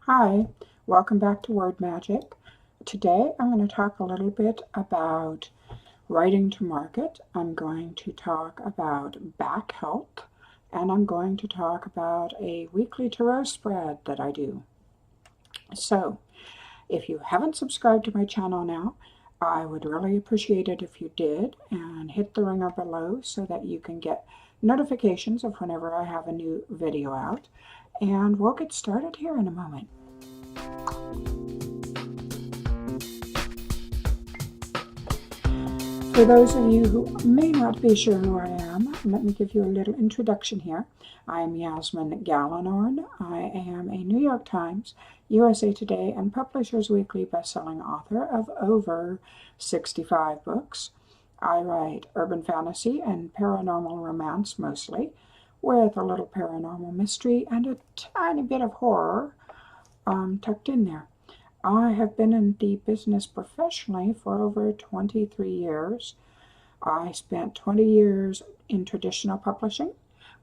Hi, welcome back to Word Magic. Today I'm going to talk a little bit about writing to market. I'm going to talk about back health, and I'm going to talk about a weekly tarot spread that I do. So, if you haven't subscribed to my channel now, I would really appreciate it if you did, and hit the ringer below so that you can get notifications of whenever I have a new video out. And we'll get started here in a moment. For those of you who may not be sure who I am, let me give you a little introduction here. I am Yasmine Galenorn. I am a New York Times, USA Today, and Publishers Weekly bestselling author of over 65 books. I write urban fantasy and paranormal romance mostly, with a little paranormal mystery and a tiny bit of horror tucked in there. I have been in the business professionally for over 23 years. I spent 20 years in traditional publishing,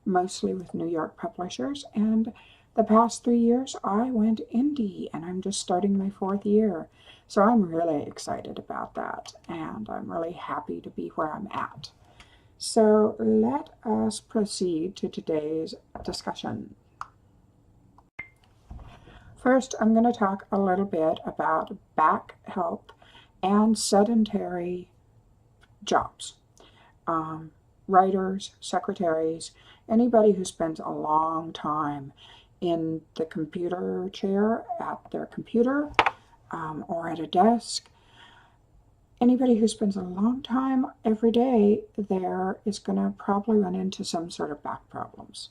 mostly with New York publishers, and the past 3 years I went indie, and I'm just starting my 4th year. So I'm really excited about that, and I'm really happy to be where I'm at. So let us proceed to today's discussion. First, I'm going to talk a little bit about back health and sedentary jobs. Writers, secretaries, anybody who spends a long time in the computer chair at their computer or at a desk. Anybody who spends a long time every day there is going to probably run into some sort of back problems.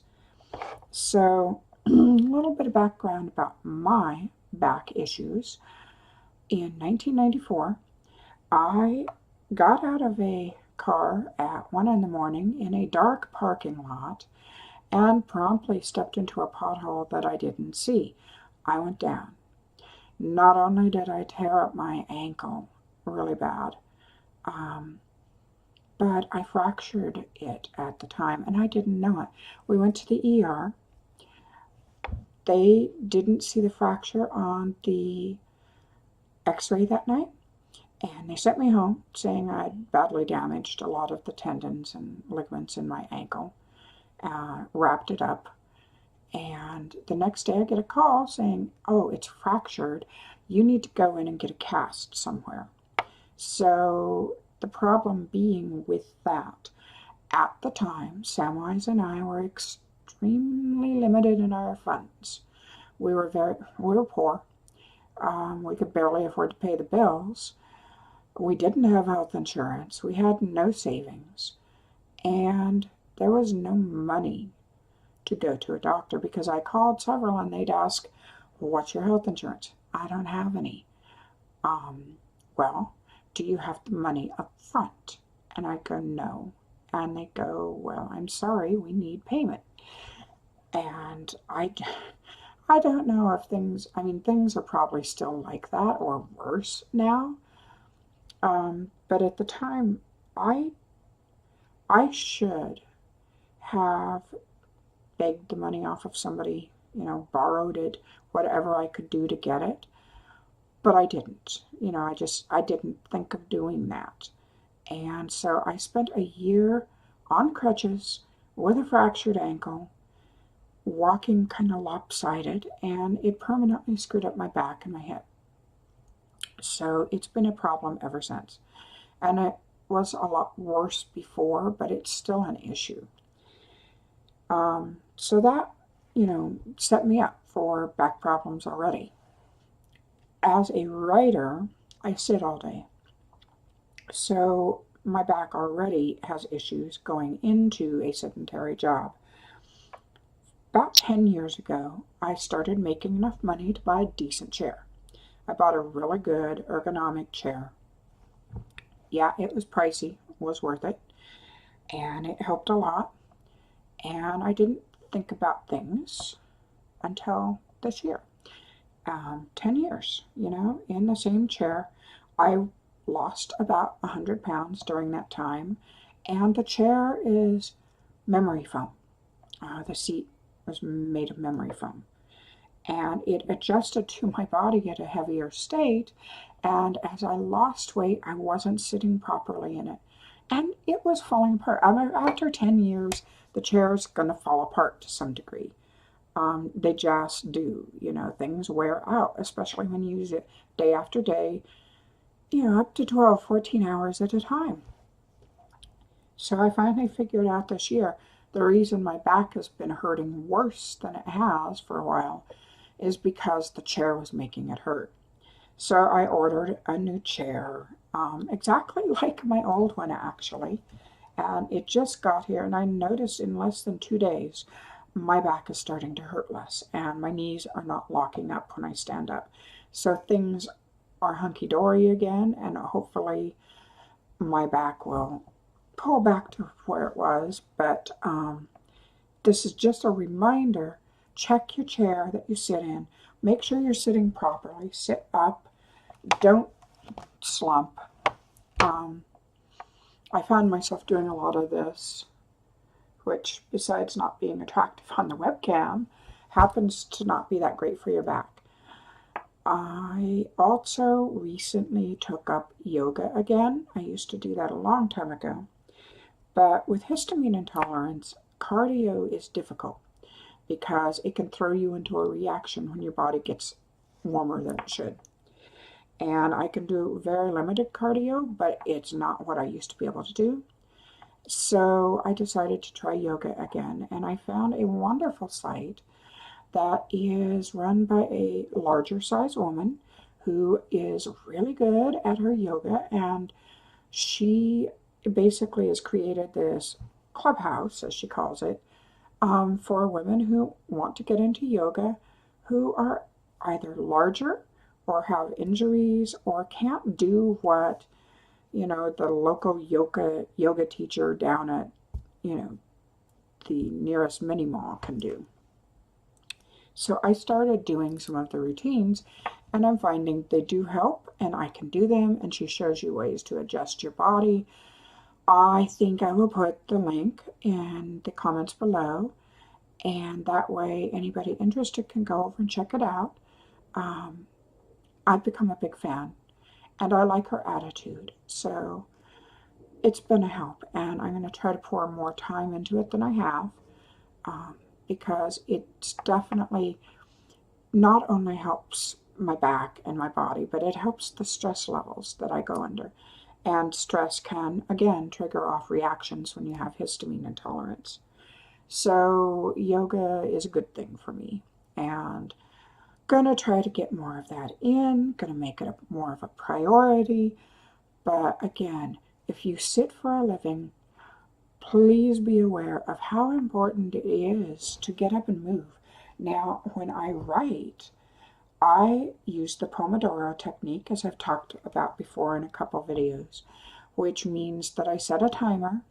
So a little bit of background about my back issues. In 1994, I got out of a car at 1 in the morning in a dark parking lot and promptly stepped into a pothole that I didn't see. I went down. Not only did I tear up my ankle really bad, but I fractured it at the time and I didn't know it. We went to the ER. They didn't see the fracture on the x-ray that night, and they sent me home saying I'd badly damaged a lot of the tendons and ligaments in my ankle, wrapped it up, and the next day I get a call saying, oh, it's fractured, you need to go in and get a cast somewhere. So the problem being with that, at the time, Samwise and I were extremely limited in our funds. We were poor. We could barely afford to pay the bills. We didn't have health insurance. We had no savings. And there was no money to go to a doctor because I called several and they'd ask, what's your health insurance? I don't have any. Well, do you have the money up front? And I go, no. And they go, well, I'm sorry, we need payment. And I don't know if things are probably still like that or worse now. But at the time, I should have begged the money off of somebody, borrowed it, whatever I could do to get it. But I didn't. I didn't think of doing that. And so I spent a year on crutches with a fractured ankle, walking kind of lopsided, and it permanently screwed up my back and my hip. So it's been a problem ever since. And it was a lot worse before, but it's still an issue. So that, set me up for back problems already. As a writer, I sit all day. So my back already has issues going into a sedentary job. About 10 years ago, I started making enough money to buy a decent chair. I bought a really good ergonomic chair. Yeah, it was pricey, was worth it, and it helped a lot. And I didn't think about things until this year. 10 years, in the same chair. I lost about 100 pounds during that time, and the chair is memory foam. The seat was made of memory foam. and it adjusted to my body at a heavier state. And as I lost weight, I wasn't sitting properly in it. And it was falling apart. After 10 years, the chair is going to fall apart to some degree. They just do. You know, things wear out, especially when you use it day after day, you know, up to 12, 14 hours at a time. So I finally figured out this year the reason my back has been hurting worse than it has for a while is because the chair was making it hurt. So I ordered a new chair, exactly like my old one actually, and it just got here, and I noticed in less than 2 days my back is starting to hurt less and my knees are not locking up when I stand up. So things are hunky-dory again, and hopefully my back will pull back to where it was. But this is just a reminder. Check your chair that you sit in. Make sure you're sitting properly. Sit up. Don't slump. I found myself doing a lot of this, which, besides not being attractive on the webcam, happens to not be that great for your back. I also recently took up yoga again. I used to do that a long time ago. But with histamine intolerance, cardio is difficult because it can throw you into a reaction when your body gets warmer than it should. And I can do very limited cardio, but it's not what I used to be able to do. So I decided to try yoga again, and I found a wonderful site that is run by a larger size woman who is really good at her yoga, and she basically has created this clubhouse, as she calls it, for women who want to get into yoga, who are either larger or have injuries or can't do what, you know, the local yoga teacher down at, you know, the nearest mini mall can do. So I started doing some of the routines, and I'm finding they do help, and I can do them, and she shows you ways to adjust your body. I think I will put the link in the comments below, and that way anybody interested can go over and check it out. I've become a big fan, and I like her attitude, so it's been a help, and I'm going to try to pour more time into it than I have, because it's definitely not only helps my back and my body, but it helps the stress levels that I go under. And stress can, again, trigger off reactions when you have histamine intolerance. So yoga is a good thing for me, and gonna try to get more of that in, gonna make it more of a priority. But again, if you sit for a living, please be aware of how important it is to get up and move. Now, when I write, I use the Pomodoro technique, as I've talked about before in a couple videos, which means that I set a timer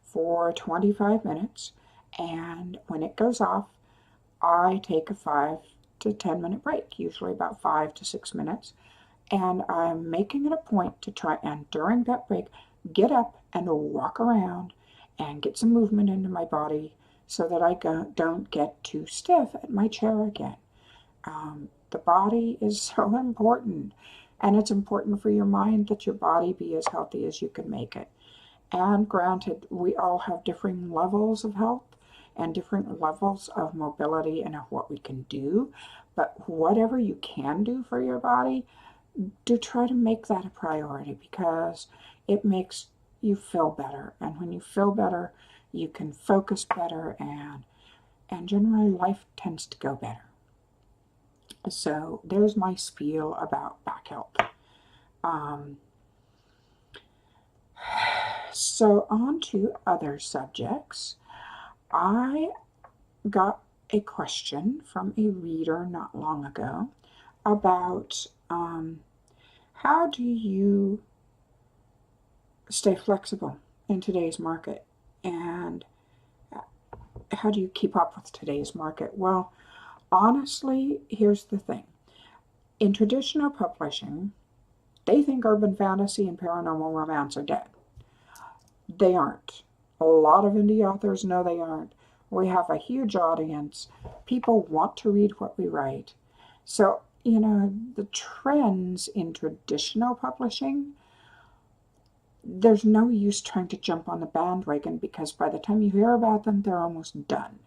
for 25 minutes, and when it goes off, I take a 5 to 10 minute break, usually about 5 to 6 minutes, and I'm making it a point to try and during that break get up and walk around and get some movement into my body so that I don't get too stiff at my chair again. The body is so important, and it's important for your mind that your body be as healthy as you can make it. And granted, we all have different levels of health and different levels of mobility and of what we can do, but whatever you can do for your body, do try to make that a priority, because it makes you feel better, and when you feel better, you can focus better, and generally life tends to go better. So there's my spiel about back health. So on to other subjects. I got a question from a reader not long ago about how do you stay flexible in today's market, and how do you keep up with today's market? Well, honestly, here's the thing. In traditional publishing, they think urban fantasy and paranormal romance are dead. They aren't. A lot of indie authors know they aren't. We have a huge audience. People want to read what we write. So, the trends in traditional publishing, there's no use trying to jump on the bandwagon because by the time you hear about them, they're almost done.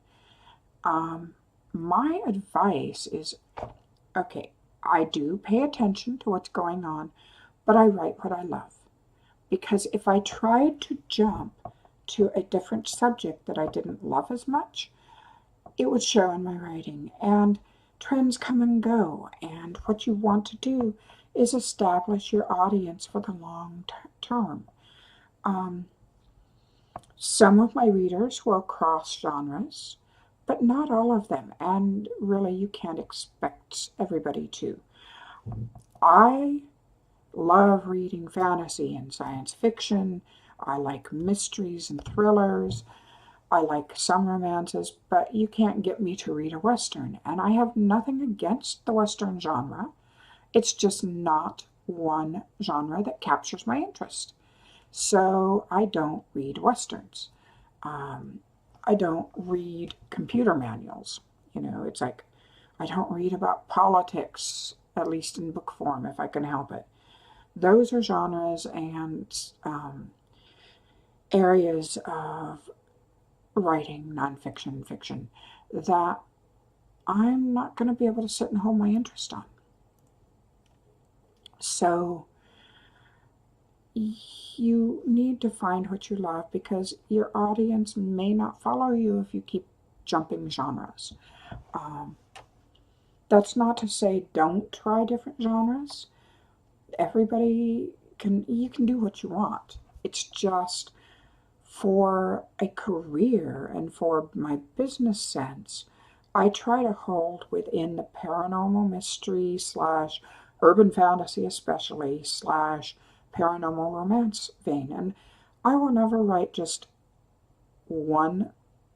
My advice is, okay, I do pay attention to what's going on, but I write what I love. Because if I tried to jump to a different subject that I didn't love as much, it would show in my writing. And trends come and go. And what you want to do is establish your audience for the long term. Some of my readers will cross genres, but not all of them. And really, you can't expect everybody to. I love reading fantasy and science fiction. I like mysteries and thrillers. I like some romances, but you can't get me to read a Western. And I have nothing against the Western genre. It's just not one genre that captures my interest. So I don't read Westerns. I don't read computer manuals. It's like I don't read about politics, at least in book form, if I can help it. Those are genres and areas of writing, nonfiction, fiction, that I'm not going to be able to sit and hold my interest on. So you need to find what you love because your audience may not follow you if you keep jumping genres. That's not to say don't try different genres. You can do what you want. It's just for a career and for my business sense, I try to hold within the paranormal mystery / urban fantasy especially / paranormal romance vein. And I will never write just one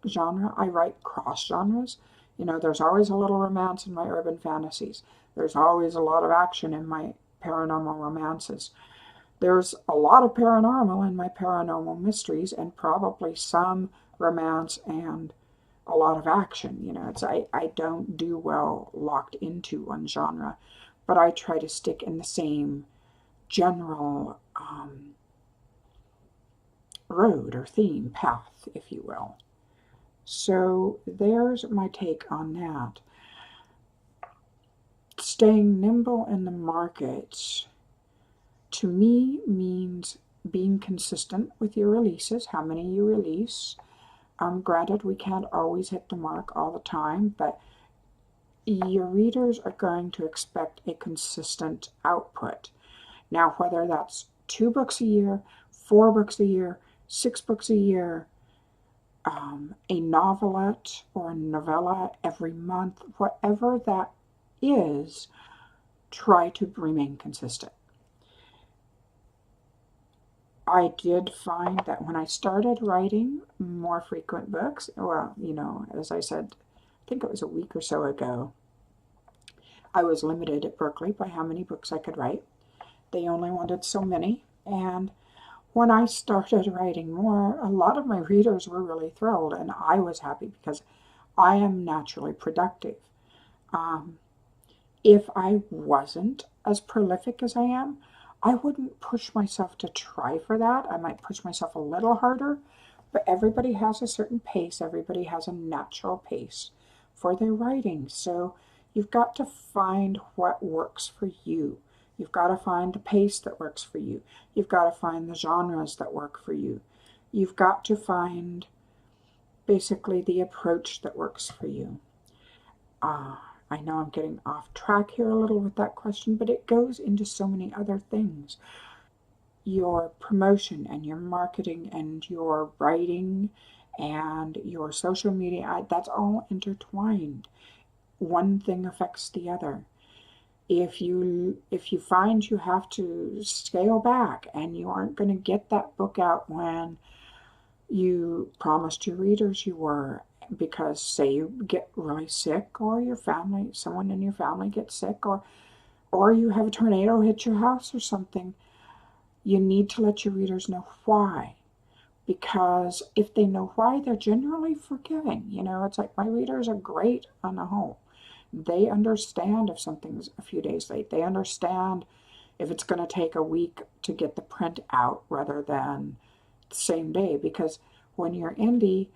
genre. I write cross genres. There's always a little romance in my urban fantasies. There's always a lot of action in my paranormal romances. There's a lot of paranormal in my paranormal mysteries and probably some romance and a lot of action. I don't do well locked into one genre, but I try to stick in the same general road or theme, path, if you will. So there's my take on that. Staying nimble in the market, to me, means being consistent with your releases, how many you release. Granted, we can't always hit the mark all the time, but your readers are going to expect a consistent output. Now, whether that's 2 books a year, 4 books a year, 6 books a year, a novelette or a novella every month, whatever that is, try to remain consistent. I did find that when I started writing more frequent books, well, as I said, I think it was a week or so ago, I was limited at Berkeley by how many books I could write. They only wanted so many, and when I started writing more, a lot of my readers were really thrilled, and I was happy because I am naturally productive. If I wasn't as prolific as I am, I wouldn't push myself to try for that. I might push myself a little harder, but everybody has a certain pace. Everybody has a natural pace for their writing. So you've got to find what works for you. You've got to find the pace that works for you. You've got to find the genres that work for you. You've got to find basically the approach that works for you. I know I'm getting off track here a little with that question, but it goes into so many other things. Your promotion and your marketing and your writing and your social media, that's all intertwined. One thing affects the other. If you find you have to scale back and you aren't going to get that book out when you promised your readers you were, because say you get really sick, or someone in your family gets sick, or you have a tornado hit your house or something, you need to let your readers know why. Because if they know why, they're generally forgiving. It's like my readers are great on the whole. They understand if something's a few days late. They understand if it's going to take a week to get the print out rather than the same day. Because when you're indie,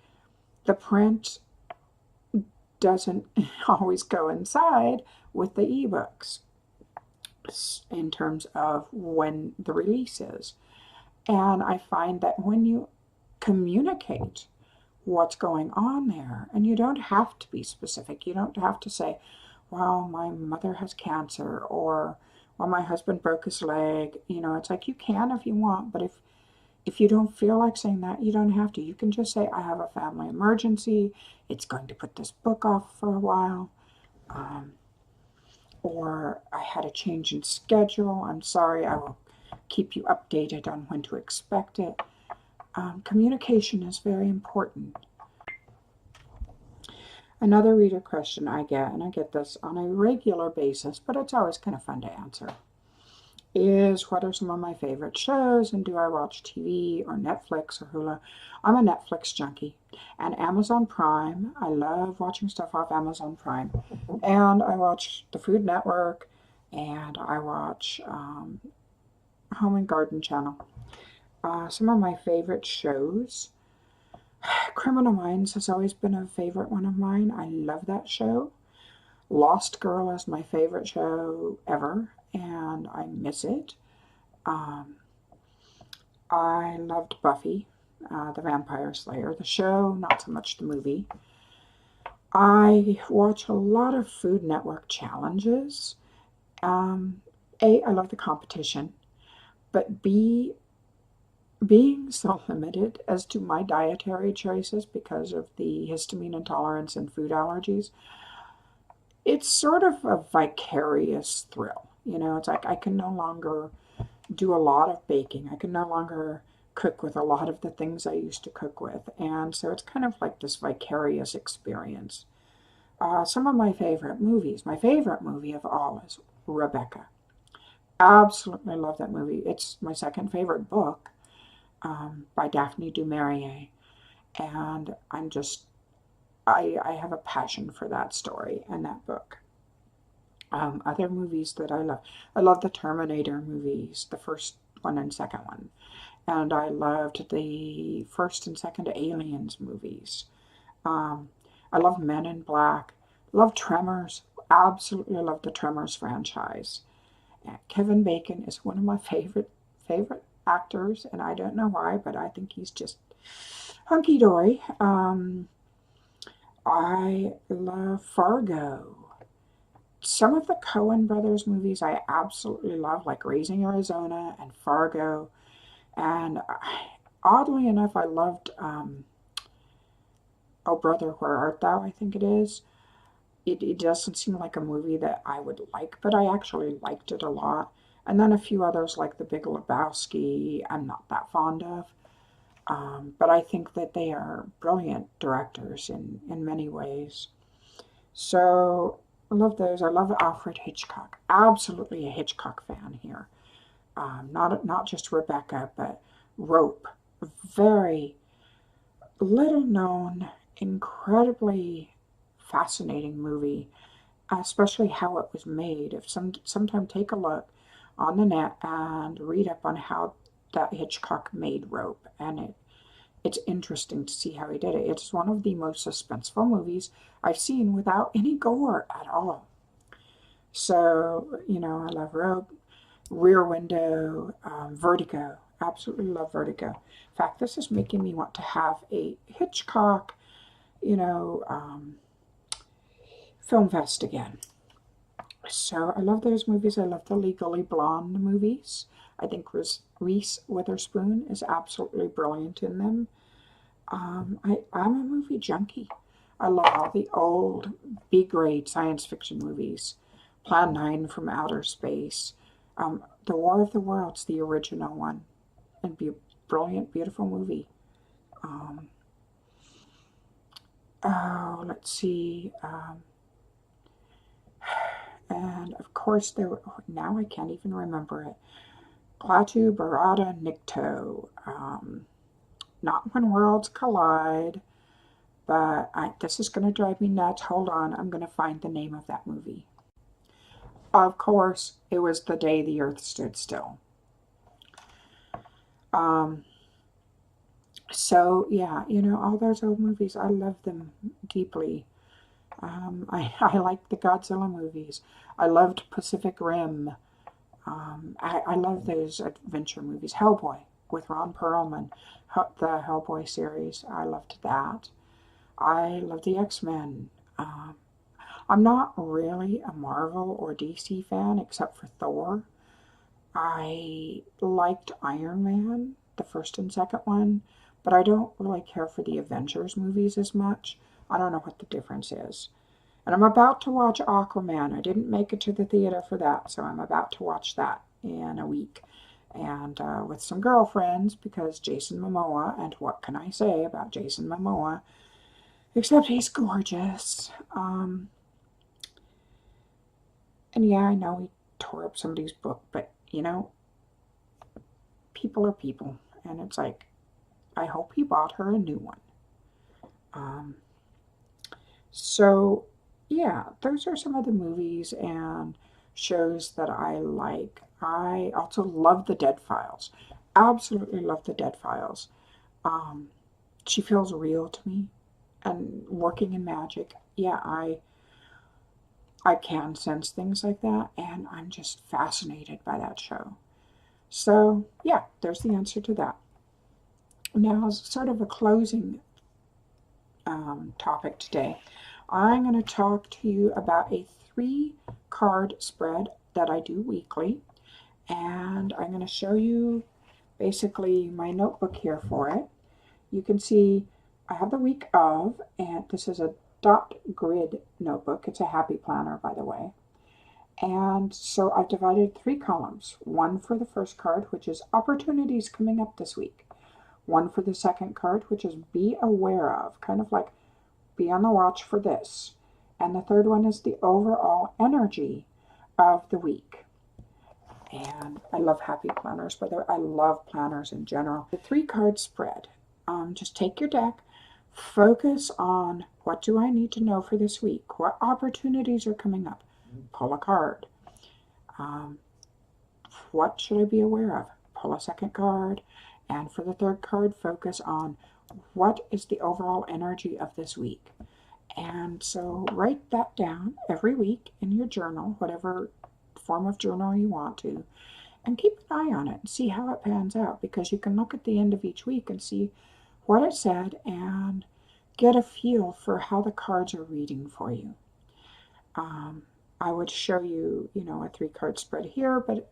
the print doesn't always coincide with the ebooks in terms of when the release is. And I find that when you communicate what's going on there, and you don't have to be specific, you don't have to say, well, my mother has cancer, or well, my husband broke his leg. You know, it's like you can if you want, but if you don't feel like saying that, you don't have to. You can just say, I have a family emergency. It's going to put this book off for a while. Or I had a change in schedule. I'm sorry. I will keep you updated on when to expect it. Communication is very important. Another reader question I get, and I get this on a regular basis, but it's always kind of fun to answer, is what are some of my favorite shows, and do I watch TV or Netflix or Hulu? I'm a Netflix junkie. And Amazon Prime, I love watching stuff off Amazon Prime. And I watch the Food Network, and I watch Home and Garden Channel. Some of my favorite shows. Criminal Minds has always been a favorite one of mine. I love that show. Lost Girl is my favorite show ever, and I miss it. I loved Buffy, the Vampire Slayer, the show, not so much the movie. I watch a lot of Food Network challenges. A, I love the competition, but B, being so limited as to my dietary choices because of the histamine intolerance and food allergies, it's sort of a vicarious thrill. You know, it's like I can no longer do a lot of baking. I can no longer cook with a lot of the things I used to cook with. And so it's kind of like this vicarious experience. Some of my favorite movies. My favorite movie of all is Rebecca. Absolutely love that movie. It's my second favorite book. By Daphne du Maurier, and I have a passion for that story and that book. Other movies that I love the Terminator movies, the first one and second one, and I loved the first and second Aliens movies. I love Men in Black, love Tremors, absolutely love the Tremors franchise. Kevin Bacon is one of my favorite actors, and I don't know why, but I think he's just hunky-dory. I love Fargo. Some of the Coen brothers movies I absolutely love, like Raising Arizona and Fargo. And oddly enough, I loved Oh Brother, Where Art Thou, I think it is. It doesn't seem like a movie that I would like, but I actually liked it a lot. And then a few others like The Big Lebowski, I'm not that fond of. But I think that they are brilliant directors in many ways. So I love those. I love Alfred Hitchcock. Absolutely a Hitchcock fan here. Not just Rebecca, but Rope. Very little known, incredibly fascinating movie, especially how it was made. If sometime take a look on the net and read up on how that Hitchcock made Rope, and it's interesting to see how he did it. It's one of the most suspenseful movies I've seen without any gore at all. So, you know, I love Rope, Rear Window, Vertigo. Absolutely love Vertigo. In fact, this is making me want to have a Hitchcock, you know, film fest again. So I love those movies. I love the Legally Blonde movies. I think Reese Witherspoon is absolutely brilliant in them. I'm a movie junkie. I love all the old B-grade science fiction movies. Plan 9 from Outer Space. The War of the Worlds, the original one. It'd be a brilliant, beautiful movie. Let's see. And of course, now I can't even remember it. Klaatu Barada Nikto. Not When Worlds Collide. but this is going to drive me nuts. Hold on, I'm going to find the name of that movie. Of course, it was The Day the Earth Stood Still. So yeah, you know, all those old movies, I love them deeply. I like the Godzilla movies. I loved Pacific Rim. I love those adventure movies. Hellboy with Ron Perlman, the Hellboy series. I loved that. I love the X-Men. I'm not really a Marvel or DC fan except for Thor. I liked Iron Man, the first and second one, but I don't really care for the Avengers movies as much. I don't know what the difference is. And I'm about to watch Aquaman. I didn't make it to the theater for that, so I'm about to watch that in a week. And with some girlfriends, because Jason Momoa, and what can I say about Jason Momoa, except he's gorgeous. And yeah, I know he tore up somebody's book, but, you know, people are people. And it's like, I hope he bought her a new one. So, yeah, those are some of the movies and shows that I like. I also love The Dead Files. Absolutely love The Dead Files. She feels real to me. And working in magic, yeah, I can sense things like that, and I'm just fascinated by that show. So, yeah, there's the answer to that. Now, as sort of a closing topic today, I'm going to talk to you about a 3-card spread that I do weekly, and I'm going to show you basically my notebook here for it. You can see I have the week of, and this is a dot grid notebook. It's a happy planner, by the way. And so I've divided 3 columns. One for the first card, which is opportunities coming up this week. One for the second card, which is be aware of, kind of like be on the watch for this. And the third one is the overall energy of the week. And I love happy planners, by the way. I love planners in general. The 3-card spread. Just take your deck, focus on what do I need to know for this week? What opportunities are coming up? Pull a card. What should I be aware of? Pull a second card. And for the third card, focus on what is the overall energy of this week. And so write that down every week in your journal, whatever form of journal you want to, and keep an eye on it and see how it pans out, because you can look at the end of each week and see what it said and get a feel for how the cards are reading for you. I would show you, you know, a 3-card spread here, but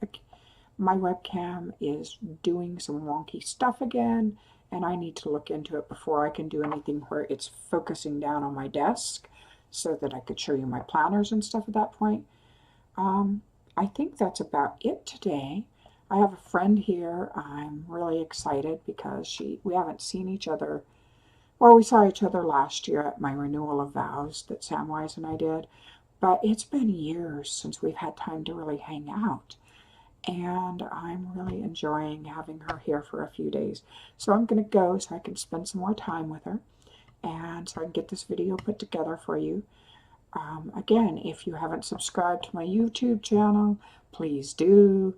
my webcam is doing some wonky stuff again, and I need to look into it before I can do anything where it's focusing down on my desk so that I could show you my planners and stuff at that point. I think that's about it today. I have a friend here. I'm really excited because we haven't seen each other. Well, we saw each other last year at my renewal of vows that Samwise and I did, but it's been years since we've had time to really hang out. And I'm really enjoying having her here for a few days. So I'm going to go so I can spend some more time with her, and so I can get this video put together for you. Again, if you haven't subscribed to my YouTube channel, please do.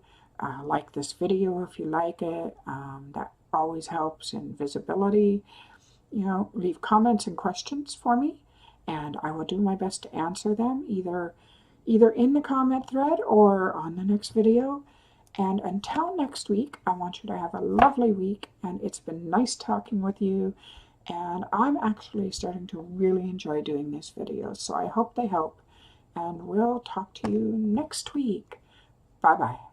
Like this video if you like it. That always helps in visibility. You know, leave comments and questions for me, and I will do my best to answer them either in the comment thread or on the next video. And until next week, I want you to have a lovely week, and it's been nice talking with you, and I'm actually starting to really enjoy doing these videos, so I hope they help, and we'll talk to you next week. Bye-bye.